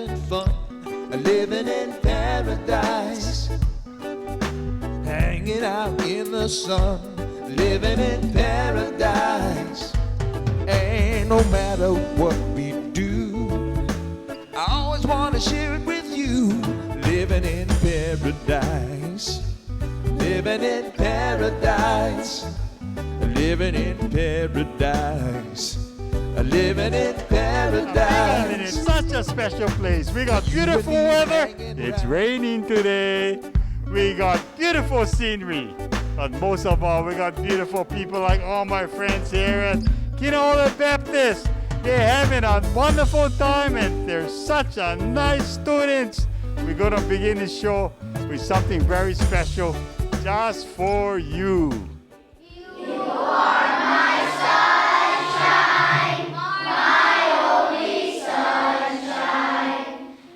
having fun, living in paradise, hanging out in the sun, living in paradise. And no matter what we do, I always want to share it with you. Living in paradise, living in paradise, living in paradise, living in paradise. And it's such a special place. We got beautiful weather. It's raining today. We got beautiful scenery. But most of all, we got beautiful people like all my friends here at Kinoole Baptist. They're having a wonderful time and they're such a nice students. We're going to begin the show with something very special just for you. You are my sunshine, my only sunshine.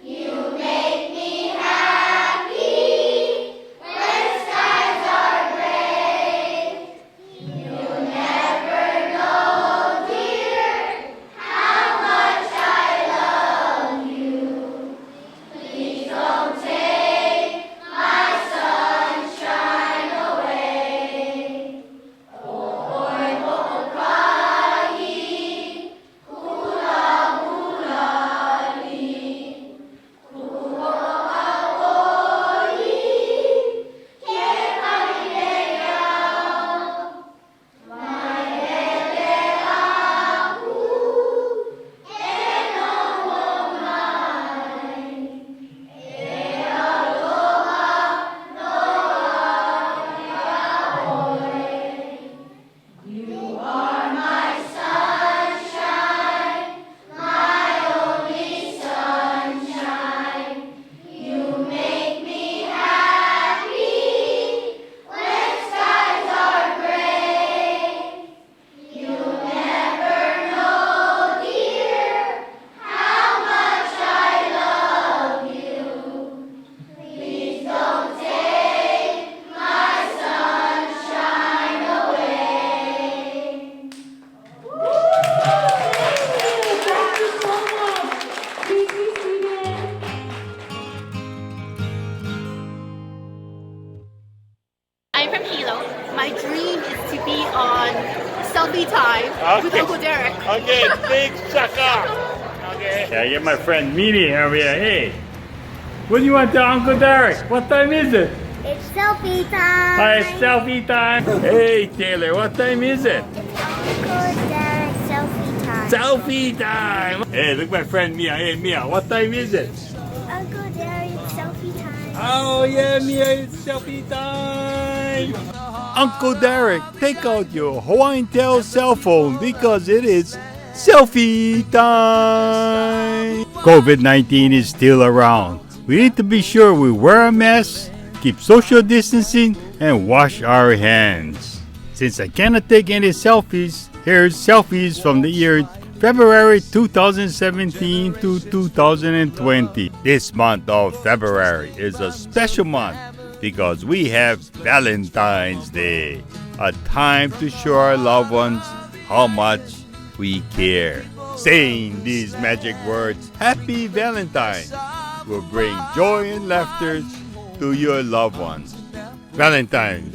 You make me happy when skies are gray. You never know, dear, how much I love you. Please don't take my sunshine away. I'm from Hilo. My dream is to be on Selfie Time with Uncle Derek. Okay, big shaka. Okay. Yeah, I get my friend Meadow over here. Hey, what do you want to Uncle Derek? What time is it? It's selfie time. Hi, it's selfie time. Hey, Taylor, what time is it? It's Uncle Derek selfie time. Selfie time. Hey, look, my friend Mia. Hey, Mia, what time is it? Uncle Derek selfie time. Oh, yeah, Mia, it's selfie time. Uncle Derek, take out your Hawaiian tail cell phone because it is selfie time. COVID-19 is still around. We need to be sure we wear a mask, keep social distancing, and wash our hands. Since I cannot take any selfies, here's selfies from the year February 2017 to 2020. This month of February is a special month because we have Valentine's Day, a time to show our loved ones how much we care. Saying these magic words, Happy Valentine, will bring joy and laughter to your loved ones. Valentine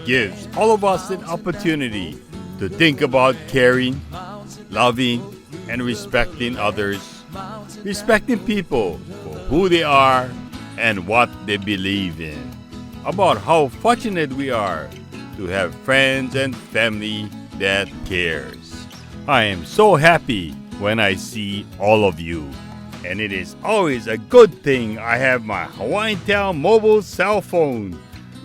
gives all of us an opportunity to think about caring, loving, and respecting others, respecting people for who they are and what they believe in, about how fortunate we are to have friends and family that cares. I am so happy when I see all of you, and it is always a good thing I have my Hawaiian Tel mobile cell phone,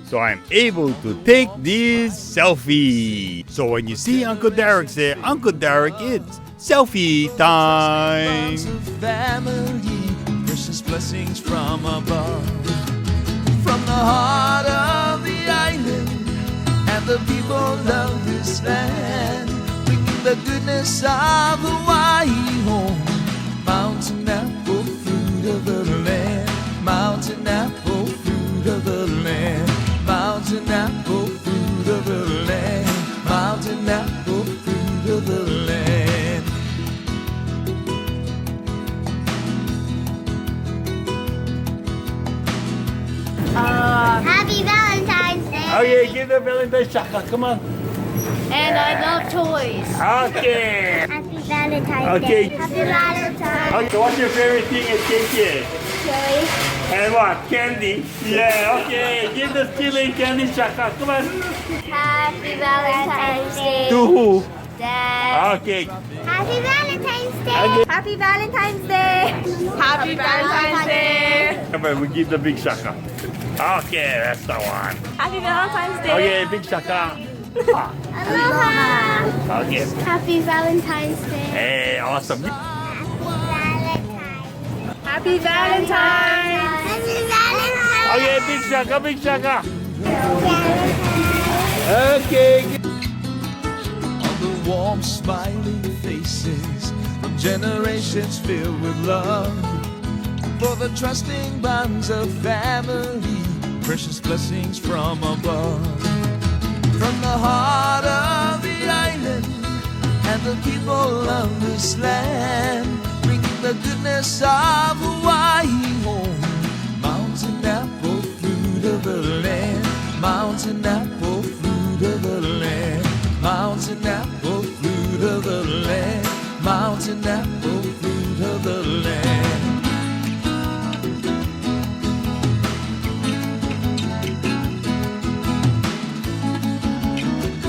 so I'm able to take these selfies. So when you see Uncle Derek say, Uncle Derek, it's selfie time. Family, precious blessings from above, from the heart of the island, and the people of this land, bringing the goodness of Hawaii home. Mountain apple, fruit of the land. Mountain apple, fruit of the land. Mountain apple, fruit of the land. Mountain apple, fruit of the land. your Valentine shaka. Come on. And I love toys. Okay. Happy Valentine's Okay. Day. Happy Valentine's Okay, what's your favorite thing at KTA? Day. And what? Candy? Yeah, okay. Give the stealing candy shaka. Come on. Happy Valentine's Day. To who? Dad. Okay. Happy Valentine's Day. Okay. Happy Valentine's Day. Happy Valentine's Day. Remember, we give the big shaka. Okay, that's the one. Happy Valentine's Day. Okay, big shaka. Aloha. Okay. Happy Valentine's Day. Hey, awesome. Happy Valentine's. Happy Valentine's. Okay, big shaka, big shaka. Okay. On the warm, smiling faces of generations filled with love. For the trusting bonds of family, precious blessings from above. From the heart of the island and the people of this land, bringing the goodness of Hawaii home. Mountain apple, fruit of the land. Mountain apple, fruit of the land. Mountain apple, fruit of the land. Mountain apple, fruit of the land.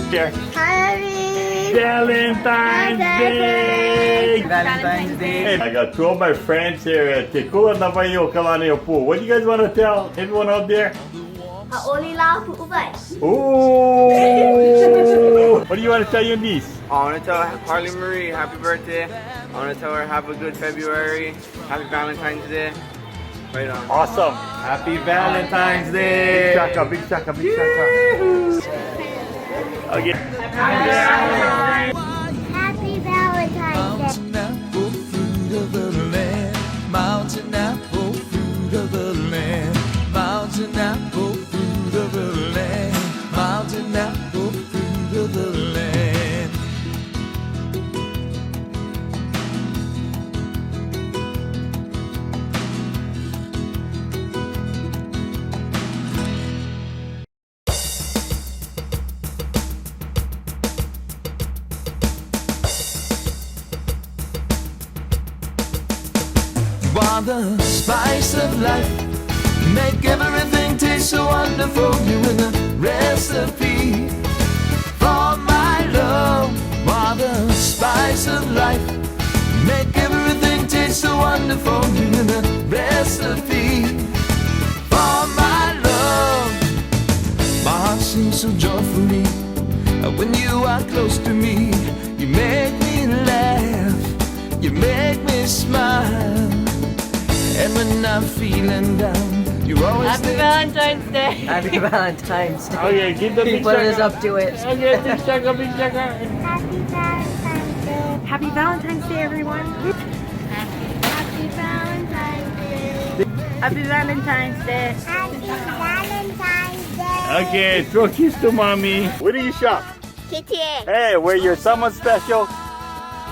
Here. Happy Valentine's Day! Valentine's Day. Hey, I got two of my friends here at Kuleana Kalani Pool. What do you guys want to tell everyone out there? Olila Pu'ubai. Ooh! What do you want to tell your niece? I want to tell Harley Marie happy birthday. I want to tell her have a good February. Happy Valentine's Day. Right on. Awesome. Happy Valentine's Day. Big shaka, big shaka, big shaka. Okay. Happy Valentine's Day. Mountain apple, fruit of the land. Mountain apple, fruit of the land. Mountain apple, fruit of the land. Mountain apple, fruit of the land. You are the spice of life. Make everything taste so wonderful. You're in a recipe for my love. You are the spice of life. Make everything taste so wonderful. You're in a recipe for my love. My heart sings so joyfully when you are close to me. You make me laugh. You make me smile. And when I'm feeling down, you're always Happy there. Valentine's Day. Happy Valentine's Day. Okay, give the He big put us shaka. up to it. Okay, big shaka, big shaka. Happy Valentine's Day. Happy Valentine's Day, everyone. Happy Valentine's Day. Happy Valentine's Day. Happy Valentine's Day. Okay, throw a kiss to mommy. Where do you shop? KTA. Hey, where you're someone special?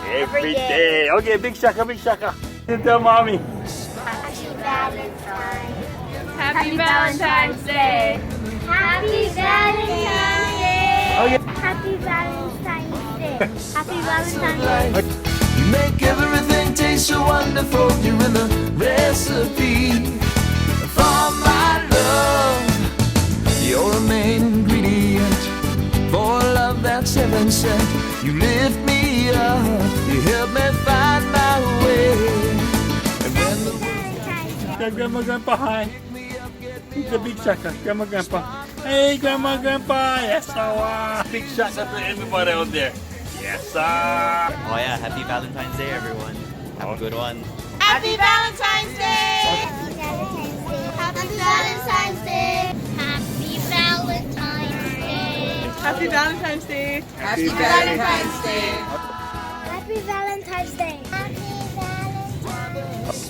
Every day. day. Okay, big shaka, big shaka. Tell mommy. Happy Valentine's. Happy Valentine's Day. Happy Valentine's Day. Okay. Happy Valentine's Day. Happy Valentine's Day. You make everything taste so wonderful. You're in a recipe for my love. You're the main ingredient for love that's heaven sent. You lift me up. You help me find my way. And when the Tell Grandma, Grandpa, hi. It's a big shaka. Grandma, Grandpa. Hey, Grandma, Grandpa. Yes, sir. Big shaka to everybody out there. Yes, sir. Oh yeah, happy Valentine's Day, everyone. Have a good one. Happy Valentine's Day. Happy Valentine's Day. Happy Valentine's Day. Happy Valentine's Day. Happy Valentine's Day.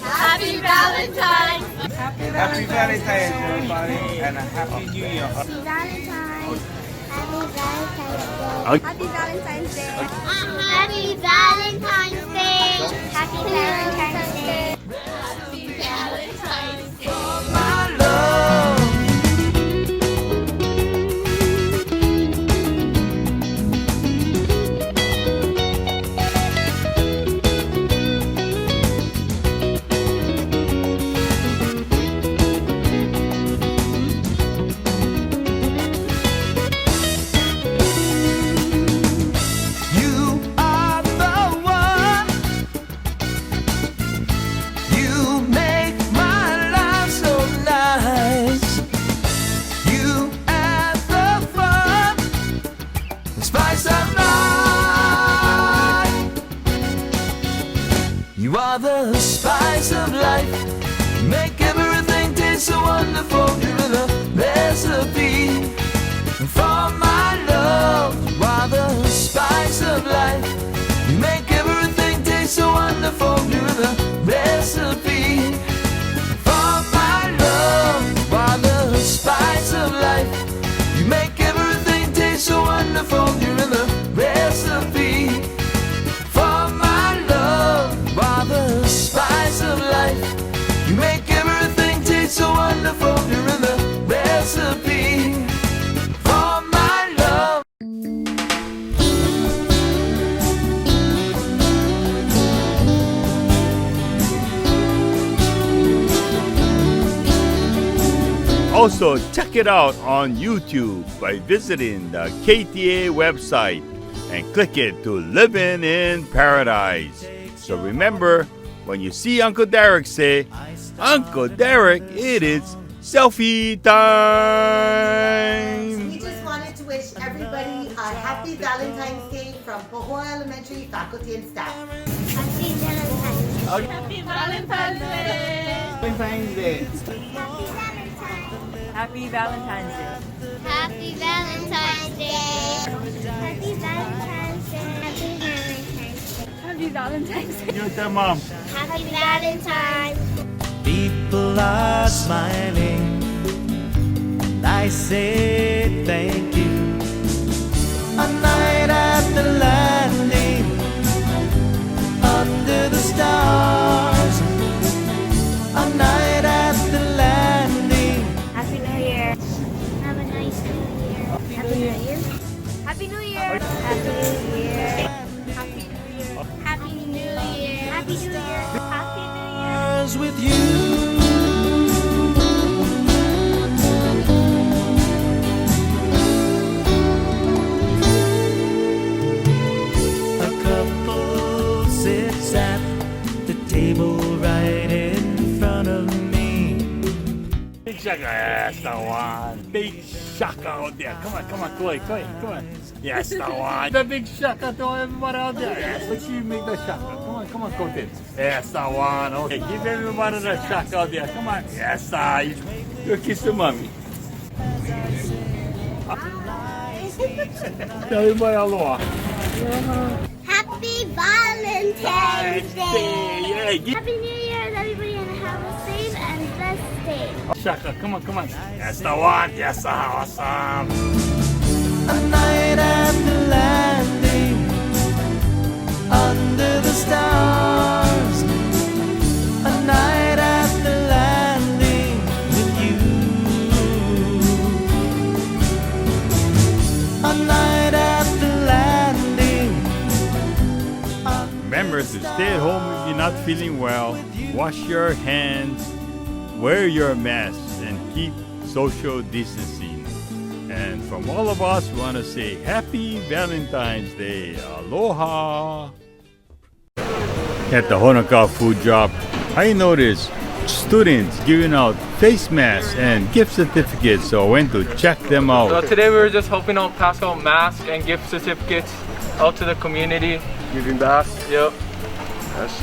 Happy Valentine's. Happy Valentine's, everybody, and a Happy New Year. Happy Valentine's. Happy Valentine's Day. Okay. Happy Valentine's Day. Happy Valentine's Day. Happy Valentine's Day. Happy Valentine's Day. my love. spice of life. You are the spice of life. Make everything taste so wonderful. You're the recipe for my love. You are the spice of life. You make everything taste so wonderful. You're the recipe for my love. You are the spice of life. You make everything taste so wonderful. You're the recipe for my love. You are the spice of life. You make everything taste so wonderful. You're the recipe for my love. Also, check it out on YouTube by visiting the KTA website and click it to Living in Paradise. So remember, when you see Uncle Derek, say, Uncle Derek, it is selfie time! We just wanted to wish everybody a happy Valentine's Day from Pohoa Elementary faculty and staff. Happy Valentine's Day. Happy Valentine's Day! Valentine's Day. Happy Valentine's Day. Happy Valentine's Day. Happy Valentine's Day. Happy Valentine's Day. Happy Valentine's Day. You tell Mom. Happy Valentine's. People are smiling. I say thank you. A night at the landing, under the stars. A night at the landing. Happy New Year. Have a nice New Year. Happy New Year. Happy New Year. Happy New Year. Happy New Year. Happy New Year. Happy New Year. Happy New Year. With you. A couple sits at the table right in front of me. Big shaka, yes, the one. Big shaka out there. Come on, Chloe, come on. Yes, the one. The big shaka to everybody out there. Yes, let's see you make the shaka. Come on, Cotin. Yes, the one. Okay, give everybody the shaka out there. Come on. Yes, you kiss the mommy. Tell everybody aloha. Happy Valentine's Day. Yeah, Happy New Year, everybody, and have a safe and blessed day. shaka, come on. Yes, the one. Yes, awesome. A night at the landing, under the stars. A night at the landing with you. A night at the landing. Remember to stay at home if you're not feeling well. Wash your hands, wear your mask, and keep social distancing. And from all of us, we want to say Happy Valentine's Day. Aloha. At the Honoka food drop, I noticed students giving out face masks and gift certificates, so I went to check them out. So today we were just helping out pass out masks and gift certificates out to the community. Giving back. Yep.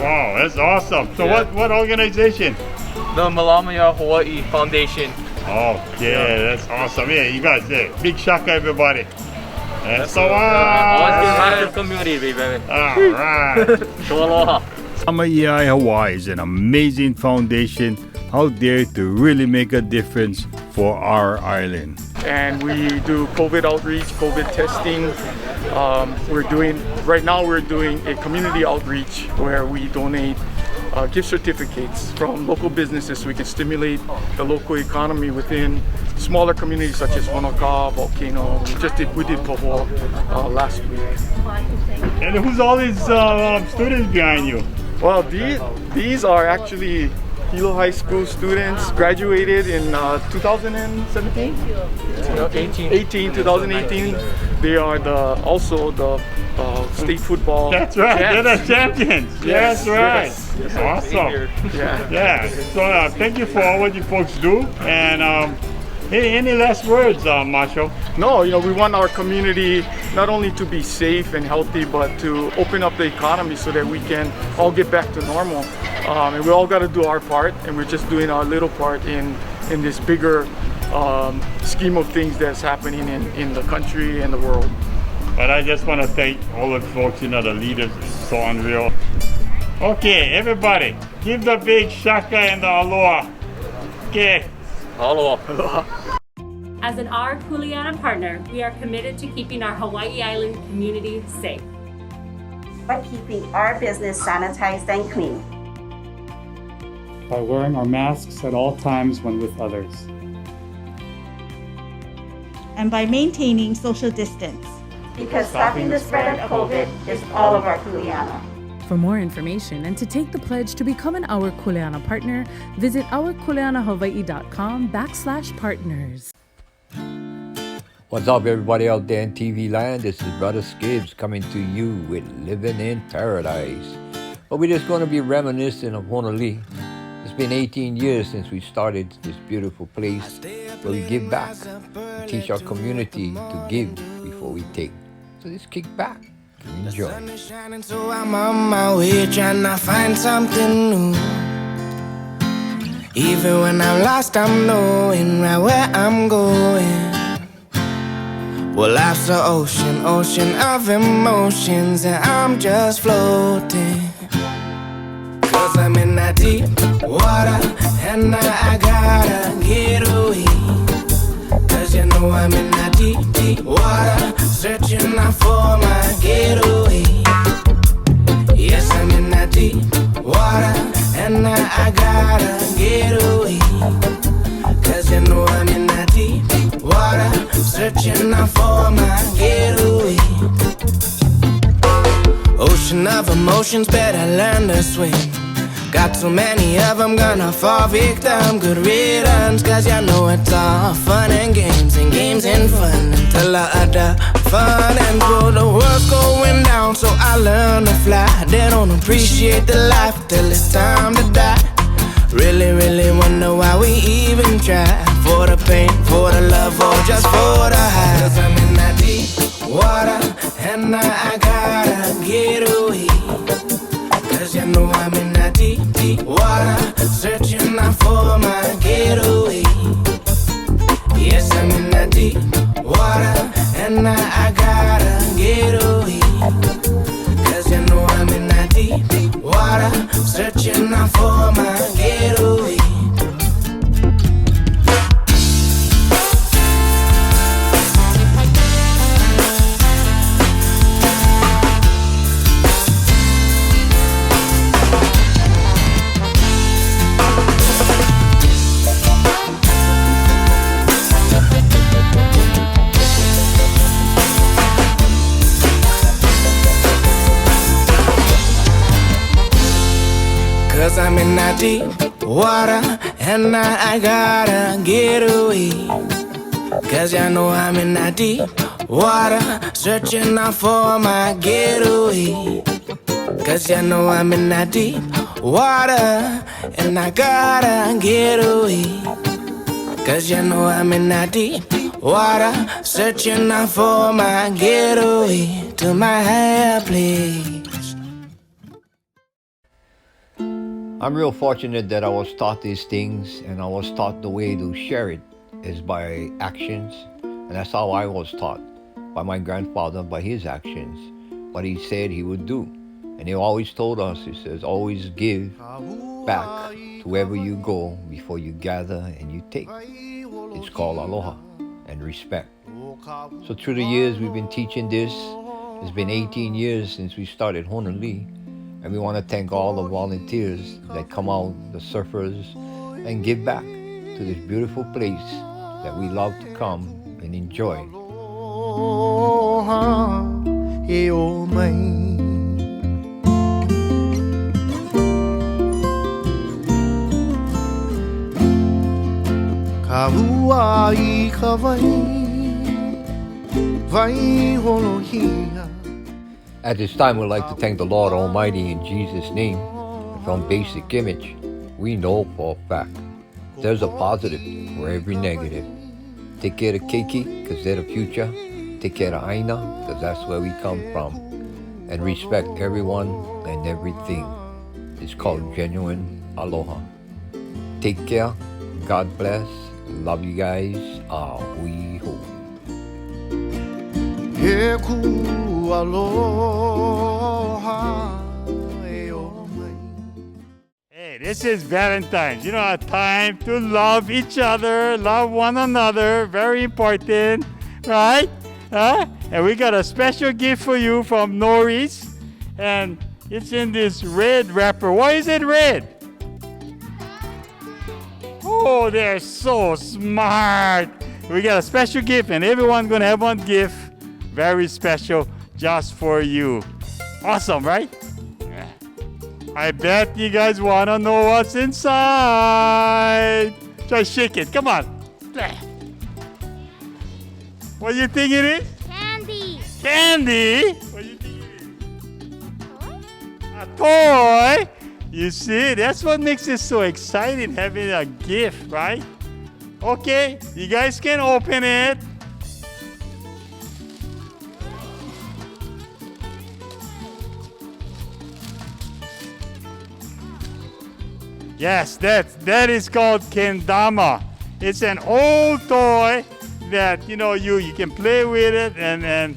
Wow, that's awesome. So Yeah. what organization? The Malama Hawaii Foundation. Okay, that's awesome. Yeah, you guys there. Big shaka, everybody. That's the Always give back to one. the community, baby. Alright. So aloha. YMCA Hawaii is an amazing foundation out there to really make a difference for our island. And we do COVID outreach, COVID testing. Right now we're doing a community outreach where we donate gift certificates from local businesses so we can stimulate the local economy within smaller communities such as Honoka, Volcano. We did Pohoa last week. And who's all these students behind you? Well, these are actually Hilo High School students, graduated in 2017? 2018. They are also the state football. That's right, they're the champions. Yes, That's right. yes. Awesome. Yeah. Yeah, so thank you for all what you folks do. And Hey, any last words, Marshall? No, we want our community not only to be safe and healthy, but to open up the economy so that we can all get back to normal. And we all got to do our part, and we're just doing our little part in this bigger scheme of things that's happening in the country and the world. But I just want to thank all the folks, the leaders, it's so unreal. Okay, everybody, give the big shaka and the aloha. Okay. Aloha. As an our Kuleana partner, we are committed to keeping our Hawaii Island community safe. By keeping our business sanitized and clean. By wearing our masks at all times when with others. And by maintaining social distance. Because stopping the spread of COVID is all of our Kuleana. For more information and to take the pledge to become an Our Kuleana partner, visit ourkuleanahawaii.com/partners. What's up, everybody out there in TV land? This is Brother Skibbs coming to you with Living in Paradise. But we're just going to be reminiscent of Honolii. It's been 18 years since we started this beautiful place where we give back, teach our community to give before we take. So just kick back and enjoy. The sun is shining, so I'm on my way trying to find something new. Even when I'm lost, I'm knowing right where I'm going. Well, life's an ocean, ocean of emotions, and I'm just floating. Cause I'm in that deep water, and I gotta get away. Cause you know I'm in that deep, deep water, searching out for my getaway. Yes, I'm in that deep water, and I gotta get away. Cause you know I'm in that deep water, searching out for my getaway. Ocean of emotions, better learn to swim. Got too many of them, gonna fall victim. Good riddance, cause you know it's all fun and games and fun until the other fun ends. Well, the world's going down, so I learn to fly. They don't appreciate the life till it's time to die. Really, really wonder why we even try. For the pain, for the love, or just for the high. Cause I'm in that deep water, and I gotta get away. Cause you know I'm in that deep, deep water, searching out for my getaway. Yes, I'm in that deep water, and I gotta get away. Cause you know I'm in that deep, deep water, searching out for my getaway. Cause I'm in that deep water, and I gotta get away. Cause you know I'm in that deep water, searching out for my getaway. Cause you know I'm in that deep water, and I gotta get away. Cause you know I'm in that deep water, searching out for my getaway to my higher place. I'm real fortunate that I was taught these things, and I was taught the way to share it is by actions. And that's how I was taught, by my grandfather, by his actions, what he said he would do. And he always told us, he says, always give back to wherever you go before you gather and you take. It's called aloha and respect. So through the years we've been teaching this. It's been 18 years since we started Honolii. And we want to thank all the volunteers that come out, the surfers, and give back to this beautiful place that we love to come and enjoy. At this time, we'd like to thank the Lord Almighty in Jesus' name. And from basic image, we know for a fact there's a positive for every negative. Take care of Keiki, because they're the future. Take care of Aina, because that's where we come from. And respect everyone and everything. It's called genuine aloha. Take care. God bless. Love you guys. We ho. He ku aloha. Hey, this is Valentine. You know, a time to love each other, love one another. Very important, right? And we got a special gift for you from Norris. And it's in this red wrapper. Why is it red? Oh, they're so smart. We got a special gift, and everyone's going to have one gift. Very special just for you. Awesome, right? I bet you guys want to know what's inside. Try shake it. Come on. What do you think it is? Candy. Candy? What do you think it is? A toy. You see, that's what makes it so exciting, having a gift, right? Okay, you guys can open it. Yes, that is called kendama. It's an old toy that you can play with it, and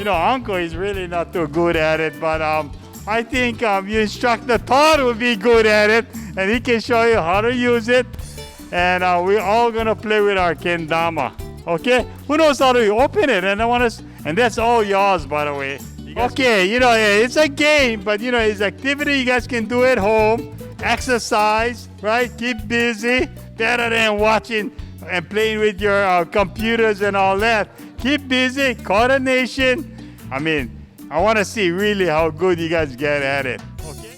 Uncle is really not too good at it, but I think your instructor Todd will be good at it, and he can show you how to use it. And we're all gonna play with our kendama. Okay? Who knows how to open it? And and that's all yours, by the way. Okay, it's a game, but it's activity you guys can do at home. Exercise, right? Keep busy. Better than watching and playing with your computers and all that. Keep busy. Coordination. I want to see really how good you guys get at it. Okay?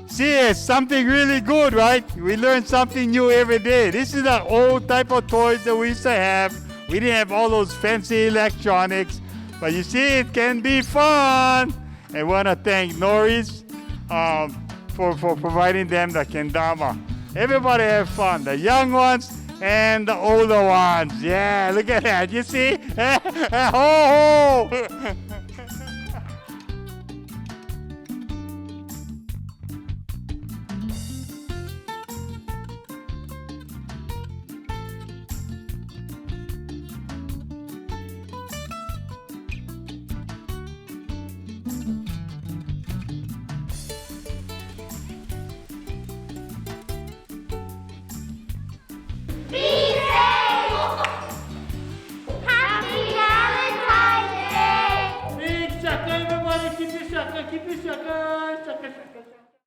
See, it's something really good, right? We learn something new every day. This is the old type of toys that we used to have. We didn't have all those fancy electronics, but you see, it can be fun. And we want to thank Norris for providing them the kendama. Everybody have fun, the young ones and the older ones. Yeah, look at that. You see? Ho, ho!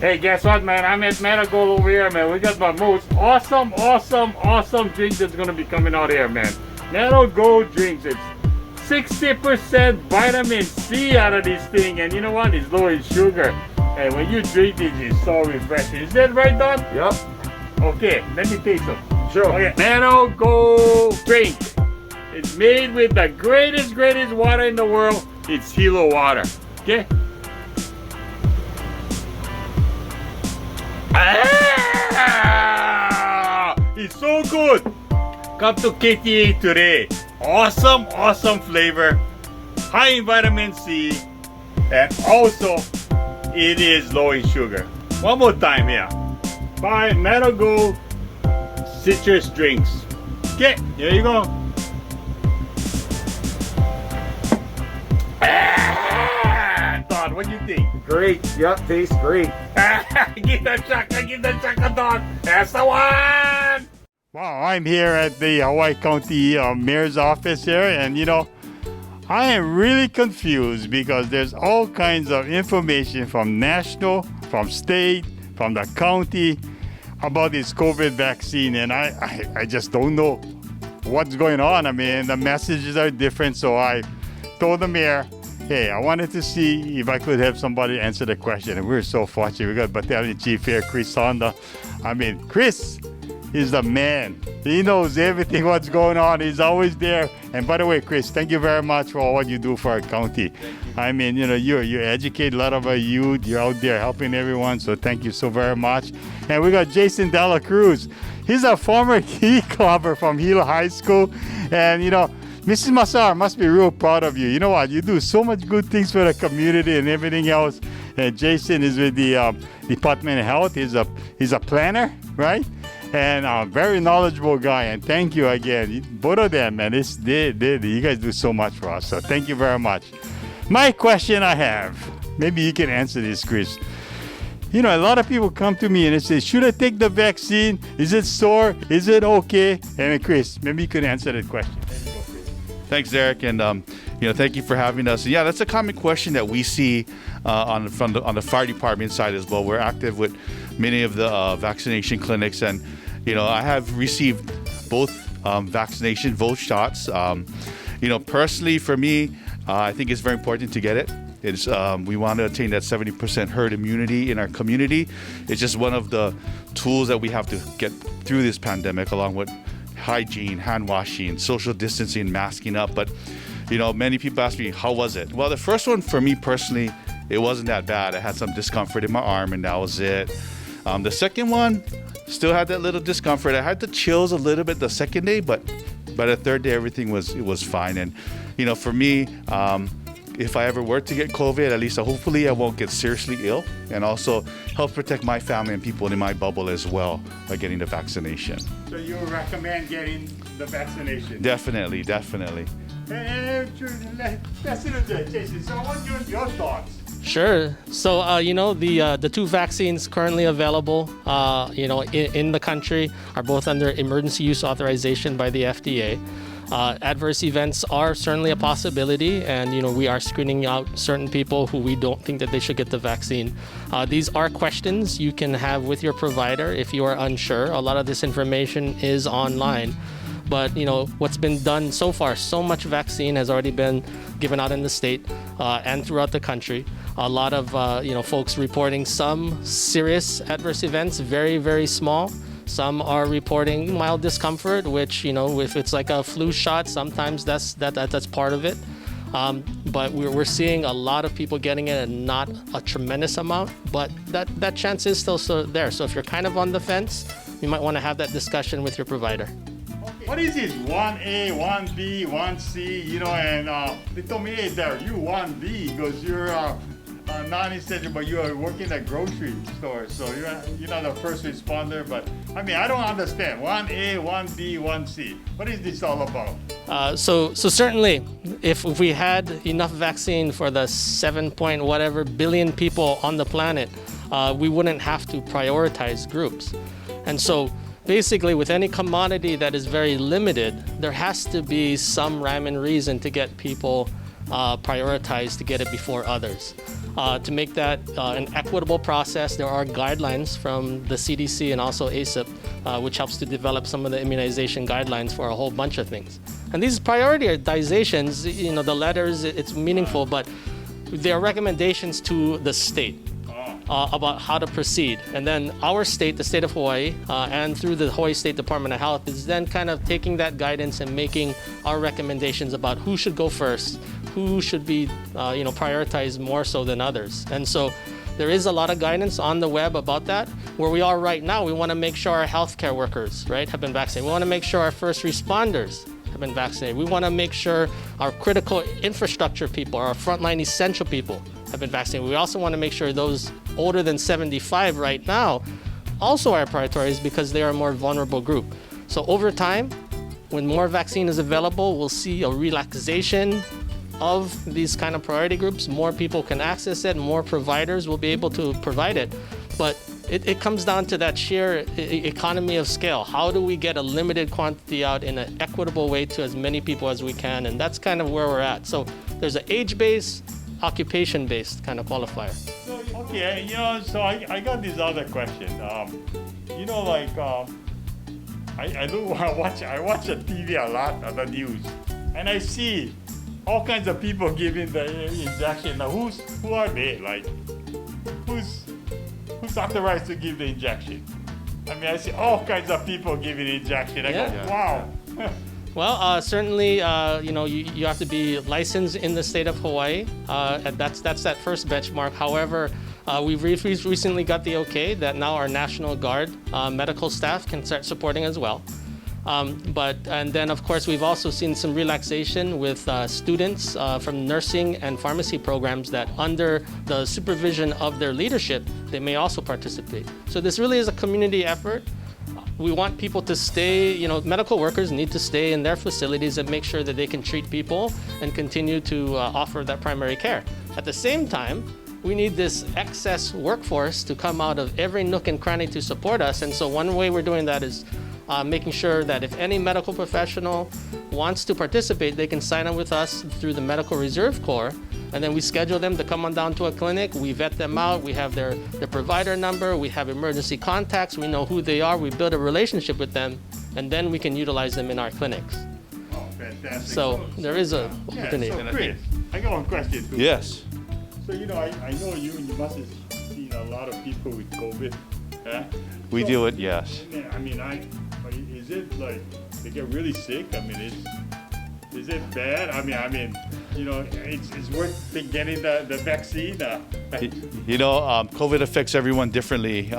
Hey, guess what, man? I'm at Meadow over here, man. We got the most awesome drink that's gonna be coming out here, man. Meadow Gold drinks. It's 60% vitamin C out of this thing, and you know what? It's low in sugar. And when you drink it, it's so refreshing. Is that right, Don? Yep. Okay, let me taste some. Sure. Okay, Meadow Gold drink. It's made with the greatest water in the world. It's Hilo water. Okay? It's so good. Come to KTA today. Awesome flavor. High in vitamin C. And also, it is low in sugar. One more time here. Buy Meadow Gold citrus drinks. Okay, here you go. Don, what do you think? Great. Yep, tastes great. Give that shaka, Don. That's the one. Wow, I'm here at the Hawaii County Mayor's office here, and I am really confused because there's all kinds of information from national, from state, from the county about this COVID vaccine, and I just don't know what's going on. The messages are different, so I told the mayor, Hey, I wanted to see if I could have somebody answer the question, and we're so fortunate. We got Battalion Chief here, Chris Sonda. I mean, Chris is the man. He knows everything what's going on. He's always there. And by the way, Chris, thank you very much for all what you do for our county. I mean, you know, you educate a lot of our youth. You're out there helping everyone, so thank you so very much. And we got Jason Dela Cruz. He's a former key clubber from Hilo High School. And, you know, Mrs. Massar must be real proud of you. You know what? You do so much good things for the community and everything else. And Jason is with the Department of Health. He's a planner, right? And a very knowledgeable guy. And thank you again. Both of them, man. You guys do so much for us. So thank you very much. My question I have, maybe you can answer this, Chris. You know, a lot of people come to me and they say, should I take the vaccine? Is it sore? Is it okay? And Chris, maybe you could answer that question. Thanks, Derek, and thank you for having us. Yeah, that's a common question that we see on the fire department side as well. We're active with many of the vaccination clinics, and I have received both vaccination, both shots. Personally, for me, I think it's very important to get it. It's we want to attain that 70% herd immunity in our community. It's just one of the tools that we have to get through this pandemic, along with hygiene, hand washing, social distancing, masking up. But many people ask me, how was it? Well, the first one for me personally, it wasn't that bad. I had some discomfort in my arm and that was it. The second one, still had that little discomfort. I had the chills a little bit the second day, but by the third day, everything was fine. And for me, if I ever were to get COVID, at least hopefully I won't get seriously ill, and also help protect my family and people in my bubble as well by getting the vaccination. So you recommend getting the vaccination? Definitely. Jason, so I want your thoughts. Sure. So, the two vaccines currently available, in the country are both under emergency use authorization by the FDA. Adverse events are certainly a possibility, and we are screening out certain people who we don't think that they should get the vaccine. These are questions you can have with your provider if you are unsure. A lot of this information is online, but what's been done so far, so much vaccine has already been given out in the state and throughout the country. A lot of folks reporting some serious adverse events, very, very small. Some are reporting mild discomfort, which, if it's like a flu shot, sometimes that's part of it. But we're seeing a lot of people getting it and not a tremendous amount, but that chance is still there. So if you're kind of on the fence, you might want to have that discussion with your provider. What is this? 1A, 1B, 1C, and they told me, hey, there, you 1B because you're non-essential, but you are working at grocery stores, so you're not a first responder. But I mean, I don't understand. 1A, 1B, 1C. What is this all about? So certainly, if we had enough vaccine for the 7 point whatever billion people on the planet, we wouldn't have to prioritize groups. And so basically, with any commodity that is very limited, there has to be some rhyme and reason to get people prioritized to get it before others. To make that an equitable process, there are guidelines from the CDC and also ACIP, which helps to develop some of the immunization guidelines for a whole bunch of things. And these prioritizations, the letters, it's meaningful, but they are recommendations to the state about how to proceed. And then our state, the state of Hawaii, and through the Hawaii State Department of Health, is then kind of taking that guidance and making our recommendations about who should go first, who should be prioritized more so than others. And so there is a lot of guidance on the web about that. Where we are right now, we want to make sure our healthcare workers, have been vaccinated. We want to make sure our first responders have been vaccinated. We want to make sure our critical infrastructure people, our frontline essential people have been vaccinated. We also want to make sure those older than 75 right now also are priorities because they are a more vulnerable group. So over time, when more vaccine is available, we'll see a relaxation of these kind of priority groups. More people can access it, more providers will be able to provide it. But it comes down to that sheer economy of scale. How do we get a limited quantity out in an equitable way to as many people as we can? And that's kind of where we're at. So there's an age-based, occupation-based kind of qualifier. Okay, so I got this other question. I watch the TV a lot, the news, and I see all kinds of people giving the injection. Now, who are they? Like, who's authorized to give the injection? I mean, I see all kinds of people giving injection. I go, wow. Well, certainly, you have to be licensed in the state of Hawaii. And that's that first benchmark. However, we've recently got the okay that now our National Guard medical staff can start supporting as well. And then, of course, we've also seen some relaxation with students from nursing and pharmacy programs that under the supervision of their leadership, they may also participate. So this really is a community effort. We want people to stay, medical workers need to stay in their facilities and make sure that they can treat people and continue to offer that primary care. At the same time, we need this excess workforce to come out of every nook and cranny to support us. And so one way we're doing that is making sure that if any medical professional wants to participate, they can sign up with us through the Medical Reserve Corps. And then we schedule them to come on down to a clinic. We vet them out. We have their provider number. We have emergency contacts. We know who they are. We build a relationship with them. And then we can utilize them in our clinics. Oh, fantastic. So there is a opportunity. So Chris, I got one question too. Yes. So, I know you must have seen a lot of people with COVID. We do it, yes. I mean, is it like they get really sick? I mean, is it bad? I mean, it's worth getting the vaccine. COVID affects everyone differently.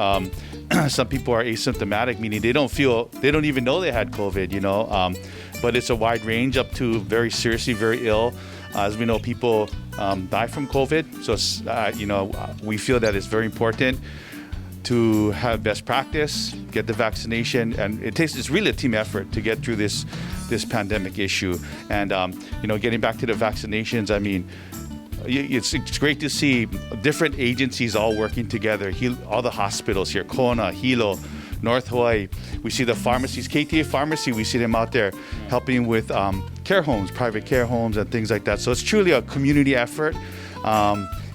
Some people are asymptomatic, meaning they don't even know they had COVID, but it's a wide range up to very seriously, very ill. As we know, people die from COVID. So, we feel that it's very important to have best practice, get the vaccination, and it's really a team effort to get through this pandemic issue. And getting back to the vaccinations, I mean, it's great to see different agencies all working together. All the hospitals here, Kona, Hilo, North Hawaii. We see the pharmacies, KTA Pharmacy. We see them out there helping with care homes, private care homes, and things like that. So it's truly a community effort.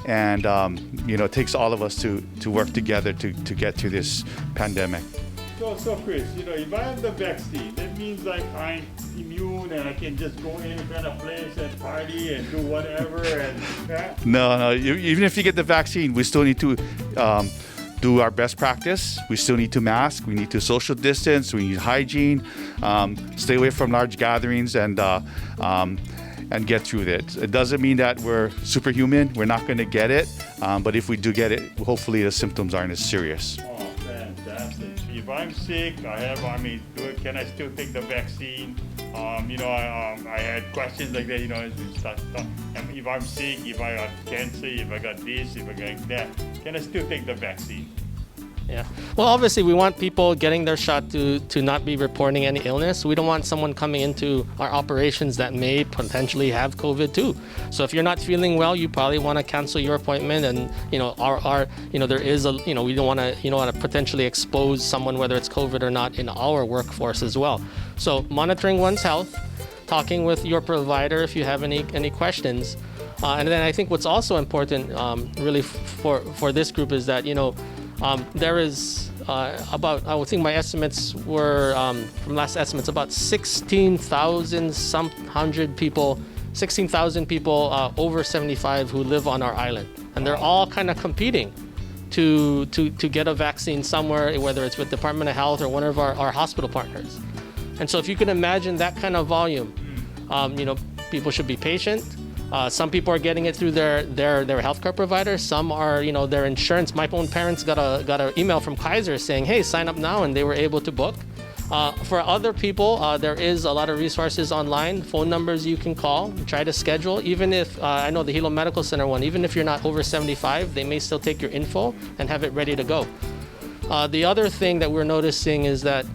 It takes all of us to work together to get through this pandemic. So Chris, if I have the vaccine, that means like I'm immune and I can just go any kind of place and party and do whatever and No. Even if you get the vaccine, we still need to do our best practice. We still need to mask. We need to social distance. We need hygiene. Stay away from large gatherings and get through it. It doesn't mean that we're superhuman. We're not going to get it. But if we do get it, hopefully the symptoms aren't as serious. Oh, fantastic. If I'm sick, can I still take the vaccine? I had questions like that, if I'm sick, if I got cancer, if I got this, if I got that, can I still take the vaccine? Yeah. Well, obviously, we want people getting their shot to not be reporting any illness. We don't want someone coming into our operations that may potentially have COVID too. So if you're not feeling well, you probably want to cancel your appointment. And there is we don't want to potentially expose someone, whether it's COVID or not, in our workforce as well. So monitoring one's health, talking with your provider if you have any questions, and then I think what's also important, really for this group is that there is about, I would think my estimates were, from last estimates, about 16,000 people over 75 who live on our island. And they're all kind of competing to get a vaccine somewhere, whether it's with Department of Health or one of our hospital partners. And so if you can imagine that kind of volume, people should be patient. Some people are getting it through their healthcare provider. Some are, their insurance. My own parents got an email from Kaiser saying, "Hey, sign up now," and they were able to book. For other people, there is a lot of resources online, phone numbers you can call, try to schedule. Even if I know the Hilo Medical Center one, even if you're not over 75, they may still take your info and have it ready to go. The other thing that we're noticing is that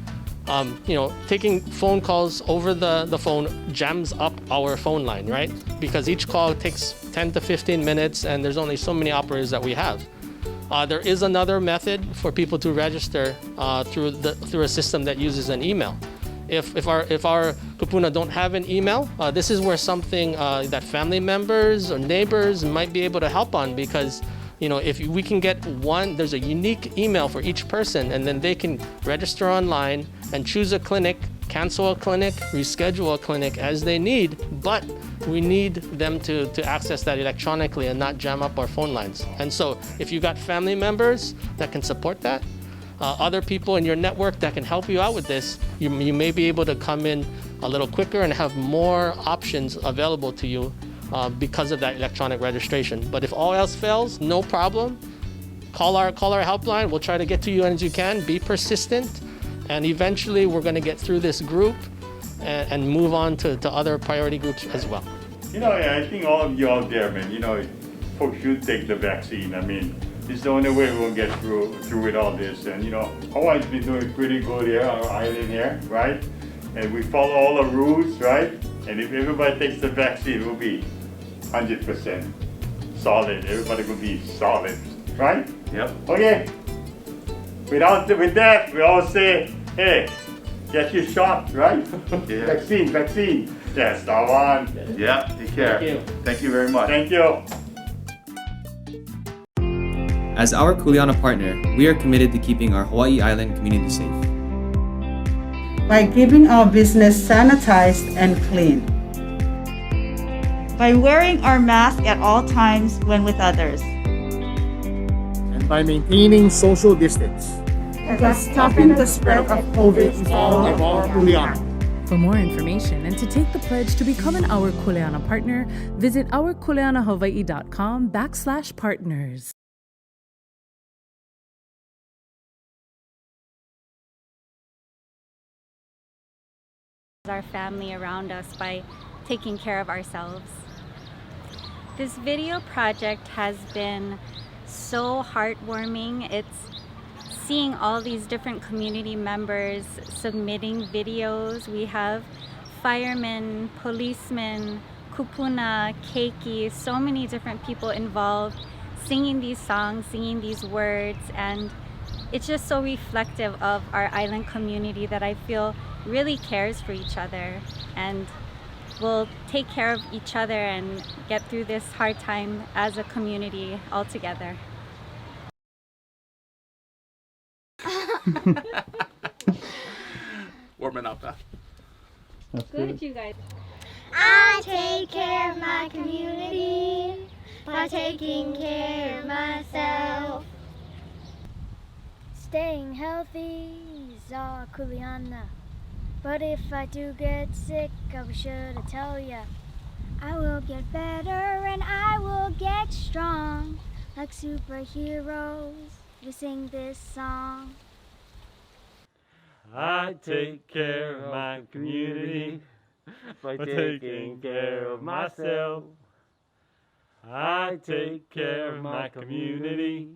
taking phone calls over the phone jams up our phone line, right? Because each call takes 10 to 15 minutes and there's only so many operators that we have. There is another method for people to register through a system that uses an email. If our kupuna don't have an email, this is where something that family members or neighbors might be able to help on, because if we can get there's a unique email for each person, and then they can register online and choose a clinic cancel a clinic, reschedule a clinic as they need, but we need them to access that electronically and not jam up our phone lines. And so if you got family members that can support that, other people in your network that can help you out with this, you may be able to come in a little quicker and have more options available to you because of that electronic registration. But if all else fails, no problem. Call our helpline. We'll try to get to you as you can. Be persistent, and eventually we're going to get through this group and move on to other priority groups as well. I think all of you out there, man, folks should take the vaccine. I mean, it's the only way we'll get through with all this. And Hawaii's been doing pretty good here on our island here, right? And we follow all the rules, right? And if everybody takes the vaccine, we'll be 100% solid. Everybody will be solid, right? Yep. Okay. With that, we all say, hey, get your shot, right? Yeah. Vaccine. Yes, that one. Yeah, take care. Thank you. Thank you very much. Thank you. As our Kuleana partner, we are committed to keeping our Hawaii Island community safe. By keeping our business sanitized and clean. By wearing our mask at all times when with others. And by maintaining social distance. Thus stopping the spread of COVID is all of our Kuleana. For more information and to take the pledge to become an Our Kuleana partner, visit ourkuleanahawaii.com/partners. Our family around us by taking care of ourselves. This video project has been so heartwarming. It's seeing all these different community members submitting videos. We have firemen, policemen, kupuna, keiki, so many different people involved singing these songs, singing these words, and it's just so reflective of our island community that I feel really cares for each other and will take care of each other and get through this hard time as a community all together. Warming up, huh? Good, you guys. I take care of my community by taking care of myself. Staying healthy is our Kuleana. But if I do get sick, I'll be sure to tell ya. I will get better and I will get strong. Like superheroes, we sing this song. I take care of my community by taking care of myself. I take care of my community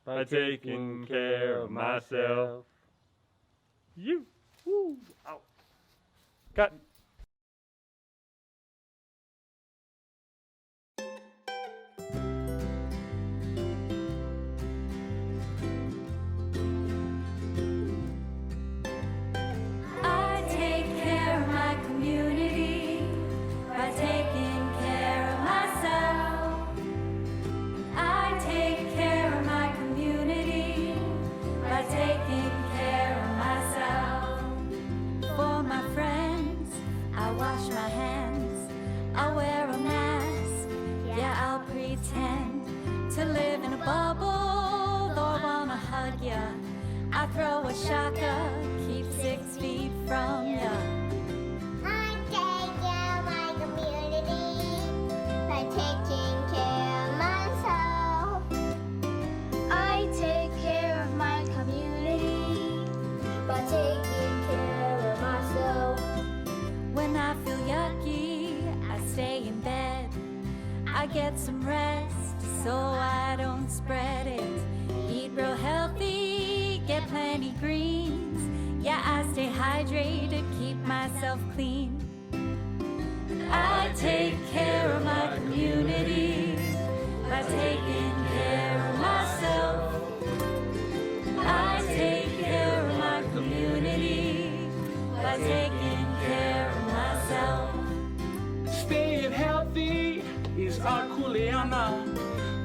by taking care of myself. You. Woo. Ow. Cut. I take care of my community by taking care of myself. I take care of my community by taking care of myself. For my friends, I wash my hands, I wear a mask, yeah, I'll pretend to live in a bubble, though I wanna hug ya. I throw a shaka, keep 6 feet from ya. I take care of my community by taking care of myself. I take care of my community by taking care of myself. When I feel yucky, I stay in bed. I get some rest so I don't spread it. Eat real healthy, get plenty greens. Yeah, I stay hydrated, keep myself clean. I take care of my community by taking care of myself. I take care of my community by taking care of myself. Staying healthy is our Kuleana.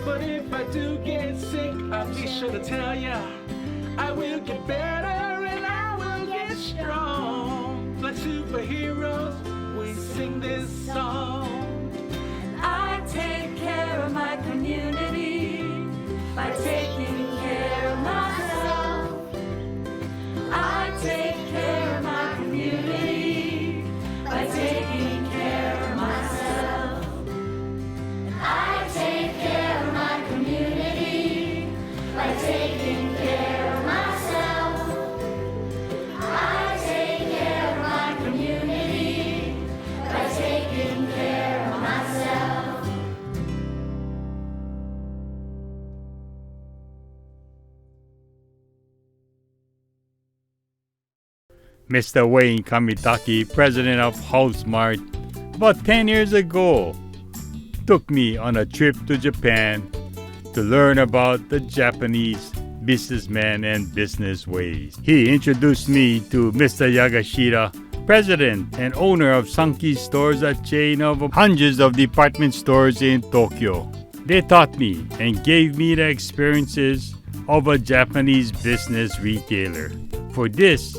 But if I do get sick, I'll be sure to tell ya. I will get better and I will get strong. superheroes, we sing this song. I take care of my community by taking care of myself. I take care of my community by taking care of myself. I take care of my community by taking care of myself. I take care of my community by taking care of myself. Mr. Wayne Kamitaki, president of HouseMart, about 10 years ago, took me on a trip to Japan to learn about the Japanese businessmen and business ways. He introduced me to Mr. Yagashita, president and owner of Sanki Stores, a chain of hundreds of department stores in Tokyo. They taught me and gave me the experiences of a Japanese business retailer. For this,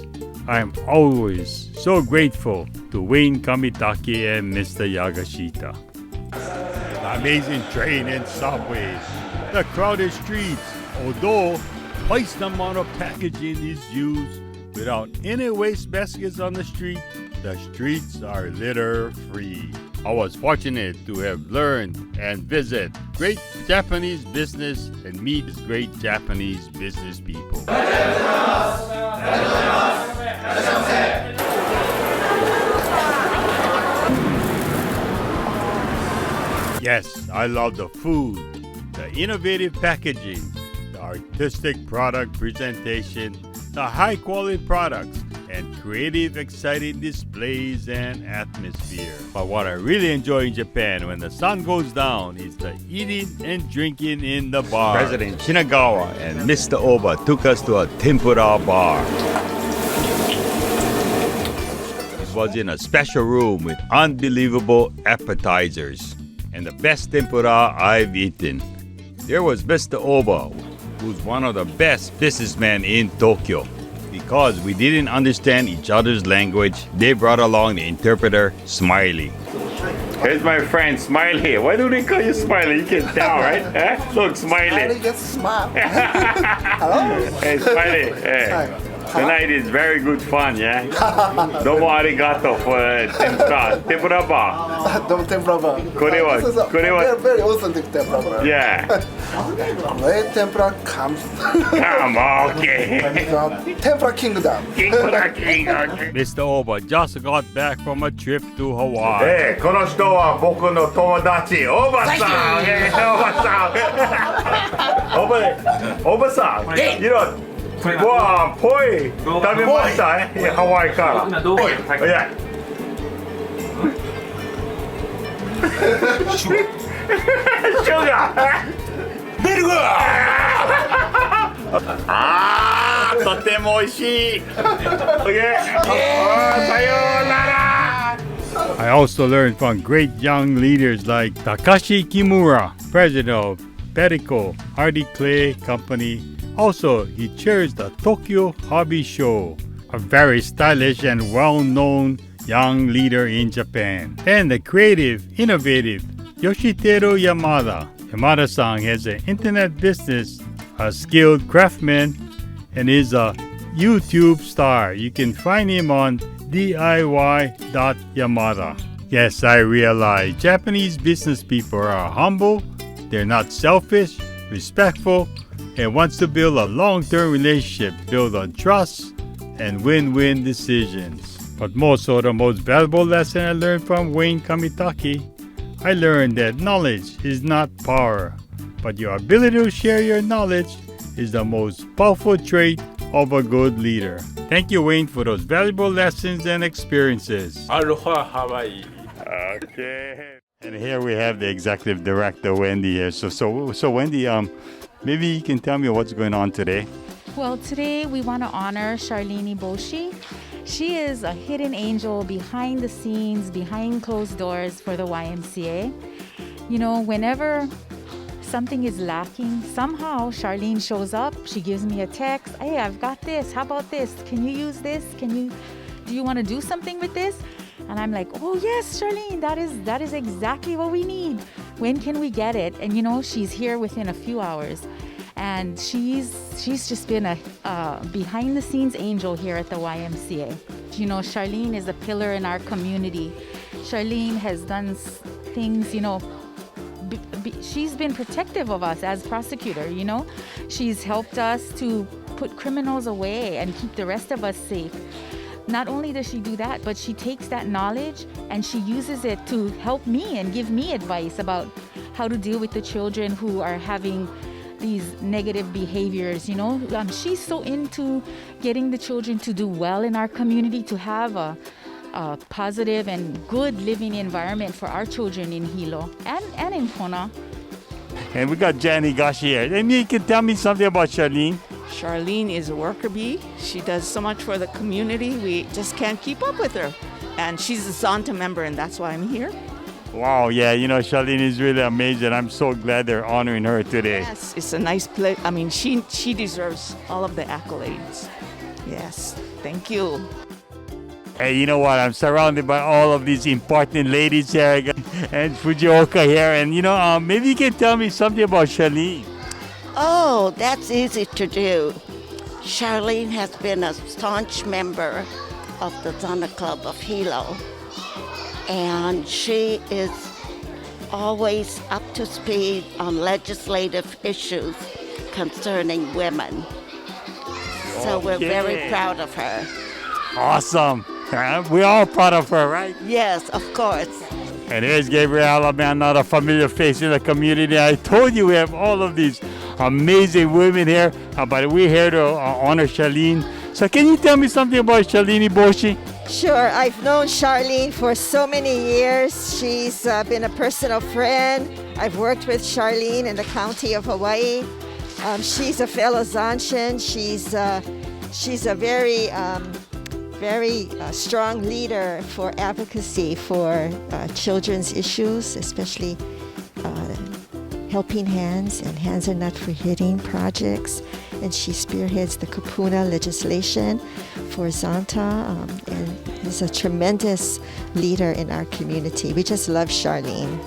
I am always so grateful to Wayne Kamitaki and Mr. Yagashita. The amazing train and subways, the crowded streets, although twice the amount of packaging is used without any waste baskets on the streets are litter-free. I was fortunate to have learned and visit great Japanese business and meet great Japanese business people. Yes, I love the food, the innovative packaging, the artistic product presentation, the high-quality products, and creative, exciting displays and atmosphere. But what I really enjoy in Japan when the sun goes down is the eating and drinking in the bar. President Shinagawa and Mr. Oba took us to a tempura bar. It was in a special room with unbelievable appetizers and the best tempura I've eaten. There was Mr. Oba, who's one of the best businessmen in Tokyo. Because we didn't understand each other's language, they brought along the interpreter, Smiley. Here's my friend, Smiley. Why do they call you Smiley? You can tell, right? Eh? Look, Smiley. Smiley gets smile. Hello? Hey, Smiley. Hey. Hi. Tonight is very good fun, yeah? Domo arigato for tempura. Tempura bar. Tempura bar. Very authentic tempura bar. Yeah. Where tempura comes. Come on, okay. Tempura Kingdom. Tempura Kingdom. Mr. Oba just got back from a trip to Hawaii. Hey, この人は僕の友達、おばさん。おばさん。おばさん。You know, わあ、ぽい食べましたね、ハワイから。いや。シュガー。ベルグー。ああ、とても美味しい。さようなら。I also learned from great young leaders like Takashi Kimura, president of Perico Hardy Clay Company. Also, he chairs the Tokyo Hobby Show, a very stylish and well-known young leader in Japan. And the creative, innovative Yoshiteru Yamada. Yamada-san has an internet business, a skilled craftsman, and is a YouTube star. You can find him on DIY.Yamada. Yes, I realize Japanese business people are humble, they're not selfish, respectful, and wants to build a long-term relationship built on trust and win-win decisions. But most valuable lesson I learned from Wayne Kamitaki, I learned that knowledge is not power, but your ability to share your knowledge is the most powerful trait of a good leader. Thank you, Wayne, for those valuable lessons and experiences. Aloha Hawaii. Okay. And here we have the executive director, Wendy, here. So Wendy, maybe you can tell me what's going on today. Well, today we want to honor Charlene Iboshi. She is a hidden angel behind the scenes, behind closed doors for the YMCA. You know, whenever something is lacking, somehow Charlene shows up. She gives me a text. Hey, I've got this. How about this? Can you use this? Can do you want to do something with this? And I'm like, oh yes, Charlene, that is exactly what we need. When can we get it? And you know, she's here within a few hours. And she's just been a behind the scenes angel here at the YMCA. You know, Charlene is a pillar in our community. Charlene has done things, you know, she's been protective of us as prosecutor, you know. She's helped us to put criminals away and keep the rest of us safe. Not only does she do that, but she takes that knowledge and she uses it to help me and give me advice about how to deal with the children who are having these negative behaviors, you know. She's so into getting the children to do well in our community, to have a positive and good living environment for our children in Hilo and in Kona. And we got Jan Higashi here. And you can tell me something about Charlene? Charlene is a worker bee. She does so much for the community. We just can't keep up with her. And she's a Zonta member, and that's why I'm here. Wow, yeah, you know, Charlene is really amazing. I'm so glad they're honoring her today. Yes, it's a nice place. I mean, she deserves all of the accolades. Yes, thank you. Hey, you know what? I'm surrounded by all of these important ladies here and Fujioka here. And, you know, maybe you can tell me something about Charlene. Oh, that's easy to do. Charlene has been a staunch member of the Zana Club of Hilo. And she is always up to speed on legislative issues concerning women. So we're very proud of her. Awesome. We're all proud of her, right? Yes, of course. And here's Gabriela, man, not a familiar face in the community. I told you we have all of these amazing women here, but we're here to honor Charlene. So can you tell me something about Charlene Iboshi? Sure, I've known Charlene for so many years. She's been a personal friend. I've worked with Charlene in the county of Hawaii. She's a fellow Zanshin. She's a very strong leader for advocacy for children's issues, especially Helping Hands and Hands Are Not for Hitting projects. And she spearheads the Kupuna legislation for Zanta and is a tremendous leader in our community. We just love Charlene.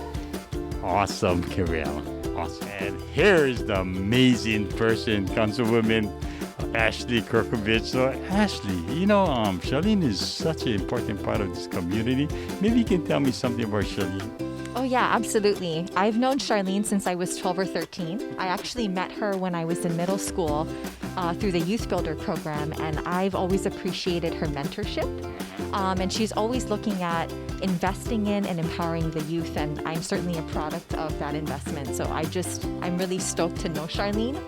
Awesome, Gabriela. Awesome. And here's the amazing person, Councilwoman Ashley Kirkovich. So Ashley, you know, Charlene is such an important part of this community. Maybe you can tell me something about Charlene. Oh yeah, absolutely. I've known Charlene since I was 12 or 13. I actually met her when I was in middle school through the Youth Builder program, and I've always appreciated her mentorship. And she's always looking at investing in and empowering the youth, and I'm certainly a product of that investment. So I'm really stoked to know Charlene.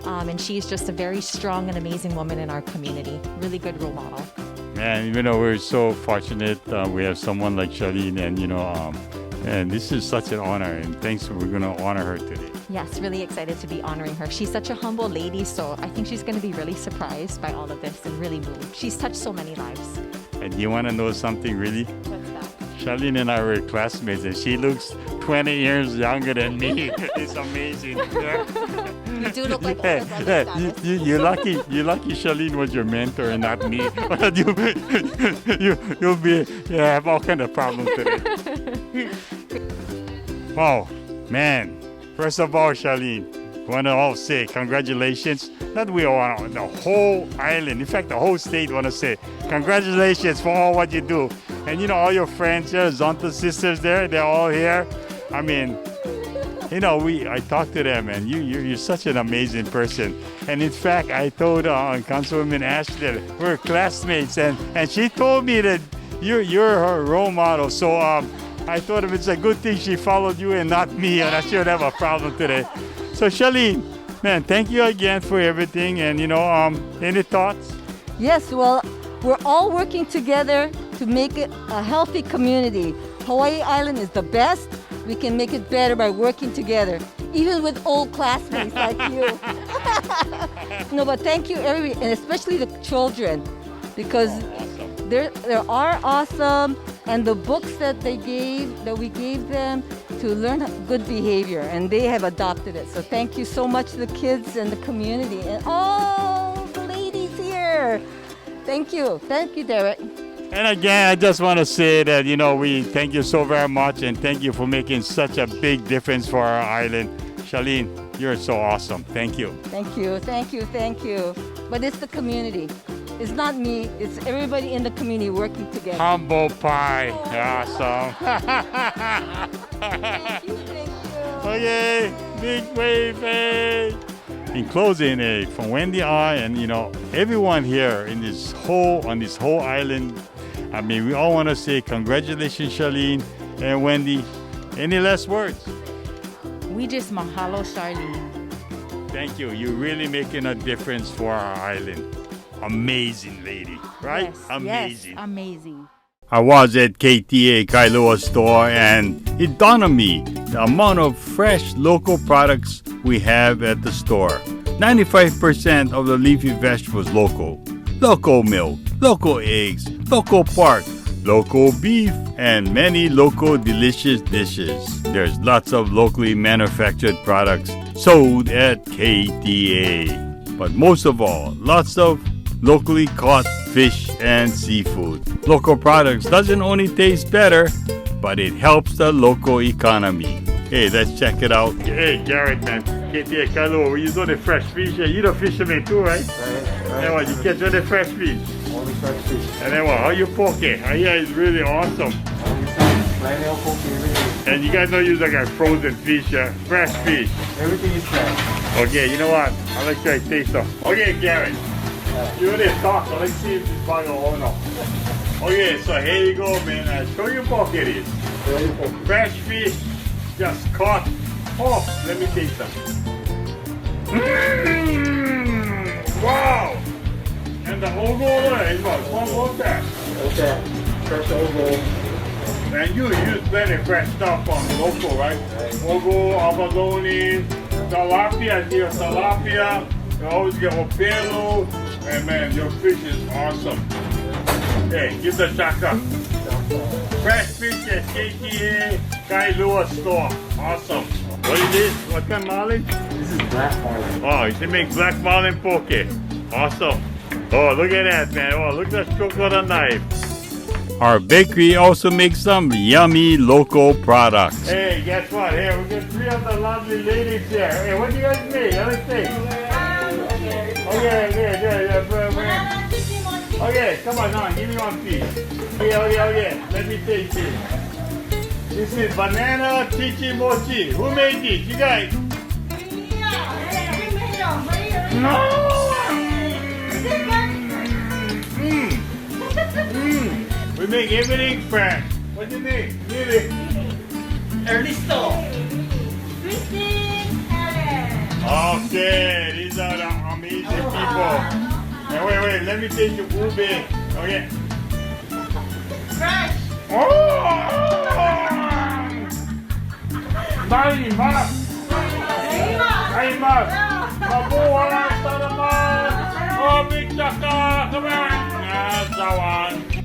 And she's just a very strong and amazing woman in our community. Really good role model. Man, you know, we're so fortunate we have someone like Charlene, and, you know, and this is such an honor, and thanks, we're going to honor her today. Yes, really excited to be honoring her. She's such a humble lady, so I think she's going to be really surprised by all of this and really moved. She's touched so many lives. And you want to know something really? What's that? Charlene and I were classmates, and she looks 20 years younger than me. It's amazing. You do look like you're lucky Charlene was your mentor and not me. You'll have all kind of problems today. Wow, man. First of all, Charlene, want to all say congratulations. Not we all, the whole island, in fact, the whole state want to say congratulations for all what you do. And you know, all your friends here, Zonta sisters there, they're all here. I mean, you know, I talked to them, and you're such an amazing person. And in fact, I told Councilwoman Ashley that we're classmates, and she told me that you're her role model. So I thought if it's a good thing she followed you and not me, and I should have a problem today. So Charlene, man, thank you again for everything. And you know, any thoughts? Yes, well, we're all working together to make it a healthy community. Hawaii Island is the best. We can make it better by working together, even with old classmates like you. No, but thank you, everybody, and especially the children, because they are awesome, and the books that we gave them to learn good behavior, and they have adopted it. So thank you so much to the kids and the community and all the ladies here. Thank you, Derek. And again, I just want to say that, we thank you so very much and thank you for making such a big difference for our island. Charlene, you're so awesome. Thank you. Thank you, thank you, thank you. But it's the community. It's not me, it's everybody in the community working together. Humble pie. Awesome. Thank you. Okay, big wave. In closing, from Wendy and everyone here on this whole island, we all want to say congratulations, Charlene and Wendy. Any last words? We just mahalo Charlene. Thank you. You're really making a difference for our island. Amazing lady, right? Yes, amazing. Yes, amazing. I was at KTA Kailua store and it dawned on me the amount of fresh local products we have at the store. 95% of the leafy vegetables local. Local milk, local eggs, local pork, local beef, and many local delicious dishes. There's lots of locally manufactured products sold at KTA. But most of all, lots of locally caught fish and seafood. Local products doesn't only taste better, but it helps the local economy. Hey, let's check it out. Hey, Garrett, man. KTA Kailua, we use all the fresh fish. You're the fisherman too, right? Right. And what, you catch all the fresh fish? All the fresh fish. And then what, how you poke it? Oh, yeah, it's really awesome. And you guys know you like a frozen fish, fresh fish. Everything is fresh. Okay, you know what? I'd like to taste them. Okay, Garrett. You want to talk, so let's see if this bag or no. Okay, so here you go, man. Show your pocket is. Fresh fish, just caught. Oh, let me taste them. Wow! And the ogo is what? What's that? Okay, fresh ogo. And you use plenty fresh stuff from local, right? Ogo, abalone, tilapia here, tilapia. You always get opelo. And man, your fish is awesome. Hey, give the shaka. Fresh fish at KTA Kailua store. Awesome. What is this? What kind of marlin? This is black marlin. Oh, you can make black marlin poke. Awesome. Oh, look at that, man. Oh, look at that stroke of the knife. Our bakery also makes some yummy local products. Hey, guess what? Here, we got 3 of the lovely ladies here. Hey, what do you guys make? Let's see. Okay, come on now, give me one piece. Okay. Let me taste it. This is banana chichi mochi. Who made this? You guys? No! We make everything fresh. What do you think? Really? Ernesto. Okay, these are the amazing people. And wait, let me take your ube. Okay. Fresh.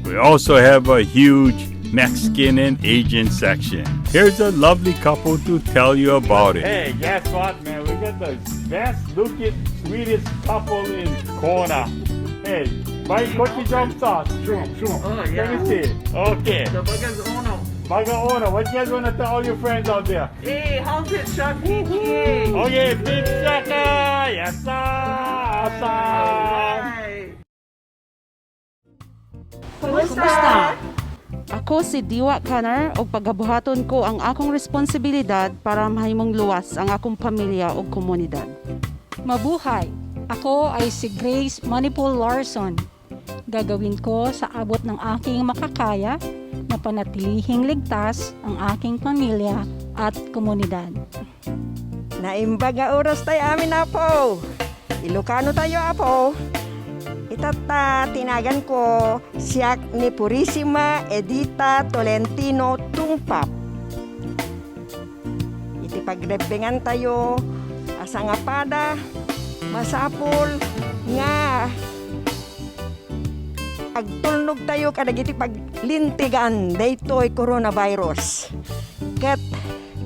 We also have a huge Mexican and Asian section. Here's a lovely couple to tell you about it. Hey, guess what, man? We got the best looking, sweetest couple in Kona. Hey, buy Kochi jump sauce. Sure. Oh, Let me see. Okay. The Bagas Ono. Baga Ono, what you guys want to tell all your friends out there? Hey, how's it, Shaki? Hey. Okay, big shaka! Yes, sir! Awesome! Kumusta? Ako si Diwa Kanar o pagabuhaton ko ang akong responsibilidad para mahimong luwas ang akong pamilya o komunidad. Mabuhay! Ako ay si Grace Manipul Larson. Gagawin ko sa abot ng aking makakaya na panatilihing ligtas ang aking pamilya at komunidad. Naimbag nga oras tayo amin, Apo. Ilocano tayo, Apo. Itata, tinagan ko siyak ni Purisima Edita Tolentino Tungpap. Iti pagrebengan tayo, asa nga pada, masapol, nga agtulnog tayo kadagiti paglintigan daytoy coronavirus. Ket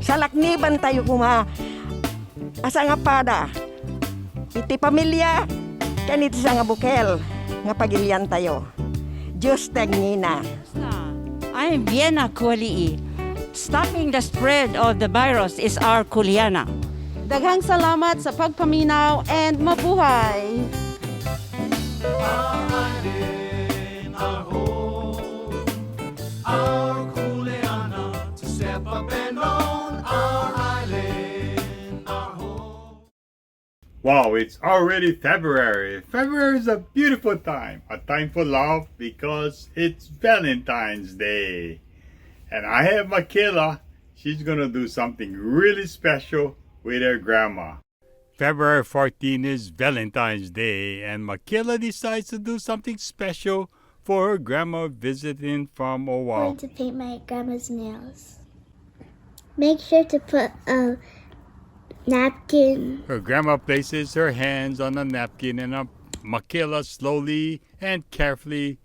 salakniban tayo kuma, asa nga pada, iti pamilya, kanit sa nga bukel, nga pagilian tayo. Justagnina. I'm Vienna Kuali'i. Stopping the spread of the virus is our Kuleana. Daghang salamat sa pagpaminaw and mabuhay! Our home, our Kuleana, to step up and own our island, our home. Wow, it's already February. February is a beautiful time. A time for love because it's Valentine's Day. And I have Makela. She's going to do something really special with her grandma. February 14 is Valentine's Day, and Makela decides to do something special for her grandma visiting from I'm Oahu. going to paint my grandma's nails. Make sure to put a napkin. Her grandma places her hands on a napkin, and Makela slowly and carefully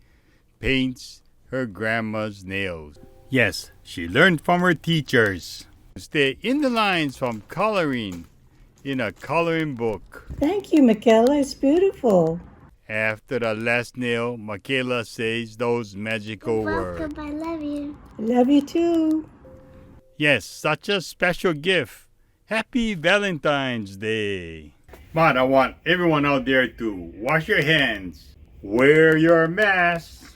paints her grandma's nails. Yes, she learned from her teachers. Stay in the lines from coloring in a coloring book. Thank you, Makela. It's beautiful. After the last nail, Makela says those magical words. Welcome, I love you. Love you too. Yes, such a special gift. Happy Valentine's Day. But I want everyone out there to wash your hands, wear your masks,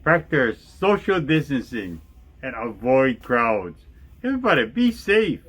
practice social distancing, and avoid crowds. Everybody be safe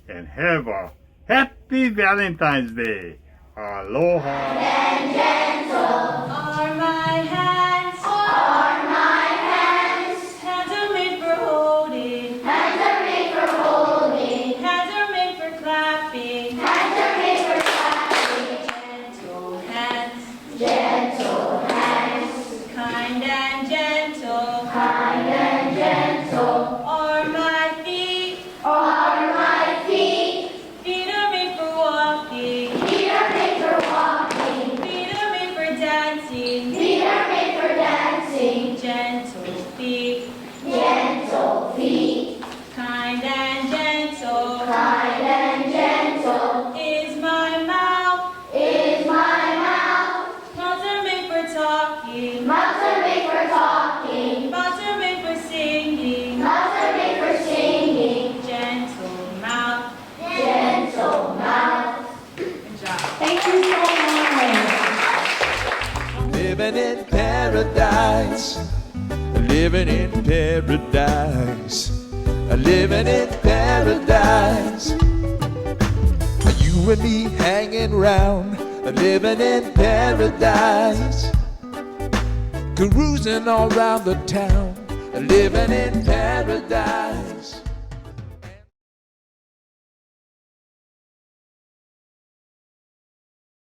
and have a happy Valentine's Day. Aloha. And gentle are my hands. Are my hands. Hands are made for holding. Hands are made for holding. Hands are made for clapping. Hands are made for clapping. Gentle hands. Gentle hands. Kind and gentle. Kind and gentle. Are my feet. Are my feet. Feet are made for walking. Feet are made for walking. Feet are made for dancing. Feet are made for dancing. Gentle feet. Gentle feet. Kind and gentle. Kind and gentle. Is my mouth. Is my mouth. Mouths are made for talking. Mouths are made for talking. Mouths are made for singing. Mouths are made for singing. Gentle mouth. Gentle mouth. Good job. Thank you so much. Living in paradise, living in paradise, living in paradise. You and me hanging round, living in paradise, cruising all around the town, living in paradise.